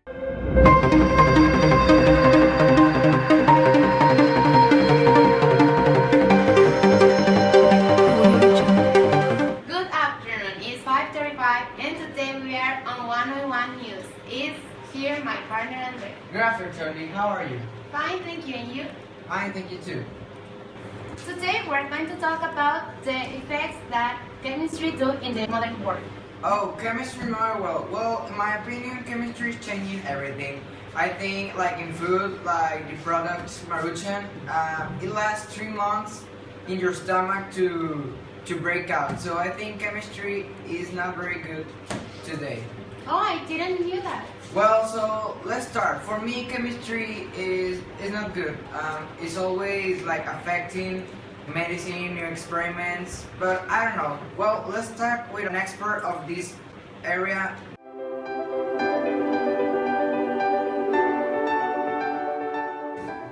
Good afternoon, it's 5:35 and today we are on 101 News. Is here my partner Andre. Good afternoon, Tony. How are you? Fine, thank you, and you? Fine, thank you too. Today we're going to talk about the effects that chemistry do in the modern world. Oh, chemistry model. Well, in my opinion, chemistry is changing everything. I think, like in food, like the product Maruchan, it lasts 3 months in your stomach to break out. So I think chemistry is not very good today. Oh, I didn't knew that. Well, so let's start. For me, chemistry is not good. It's always like affecting medicine, new experiments, but I don't know. Well, let's talk with an expert of this area.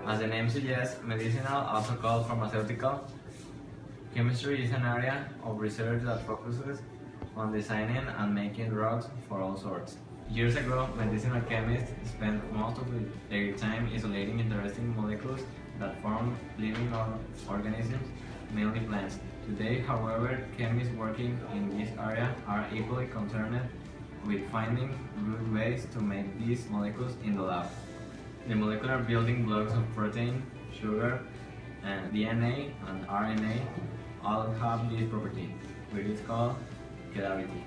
As the name suggests, medicinal, also called pharmaceutical, chemistry is an area of research that focuses on designing and making drugs for all sorts. Years ago, medicinal chemists spent most of their time isolating interesting molecules that form living organisms, mainly plants. Today, however, chemists working in this area are equally concerned with finding good ways to make these molecules in the lab. The molecular building blocks of protein, sugar, and DNA and RNA all have this property, which is called chirality.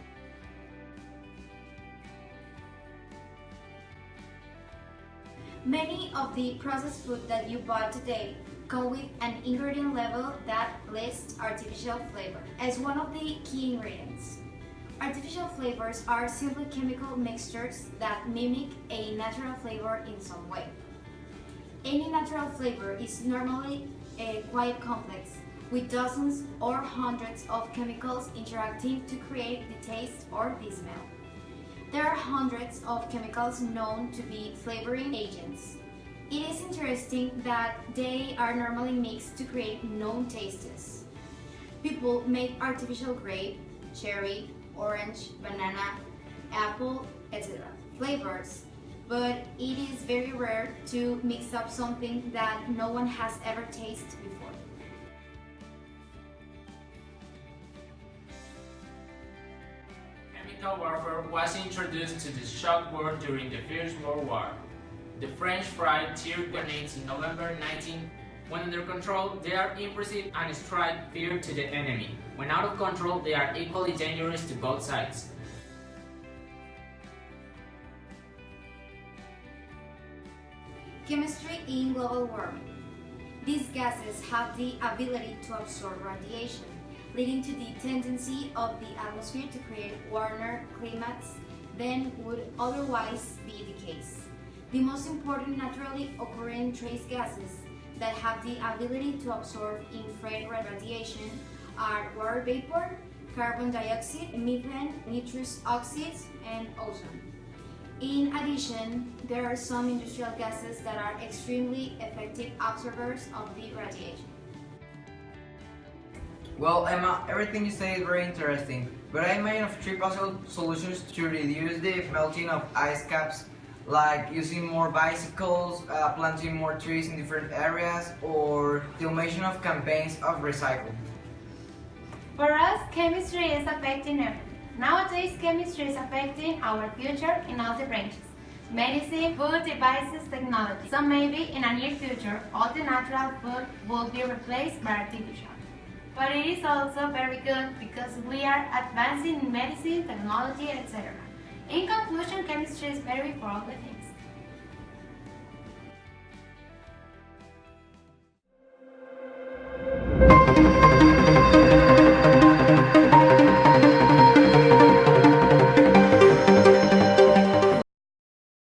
Many of the processed food that you buy today come with an ingredient label that lists artificial flavor as one of the key ingredients. Artificial flavors are simply chemical mixtures that mimic a natural flavor in some way. Any natural flavor is normally quite complex, with dozens or hundreds of chemicals interacting to create the taste or the smell. There are hundreds of chemicals known to be flavoring agents. It is interesting that they are normally mixed to create known tastes. People make artificial grape, cherry, orange, banana, apple, etc. flavors, but it is very rare to mix up something that no one has ever tasted before. Chemical warfare was introduced to the shock world during the First World War. The French fried tear grenades in November 19. When under control, they are impressive and strike fear to the enemy. When out of control, they are equally dangerous to both sides. Chemistry in global warming. These gases have the ability to absorb radiation, leading to the tendency of the atmosphere to create warmer climates than would otherwise be the case. The most important naturally occurring trace gases that have the ability to absorb infrared radiation are water vapor, carbon dioxide, methane, nitrous oxides, and ozone. In addition, there are some industrial gases that are extremely effective absorbers of the radiation. Well, Emma, everything you say is very interesting, but I imagine of three possible solutions to reduce the melting of ice caps, like using more bicycles, planting more trees in different areas, or the automation of campaigns of recycling. For us, chemistry is affecting everything. Nowadays, chemistry is affecting our future in all the branches. Medicine, food, devices, technology. So maybe in a near future, all the natural food will be replaced by artificial. But it is also very good because we are advancing in medicine, technology, etc. In conclusion, chemistry is very for all the things.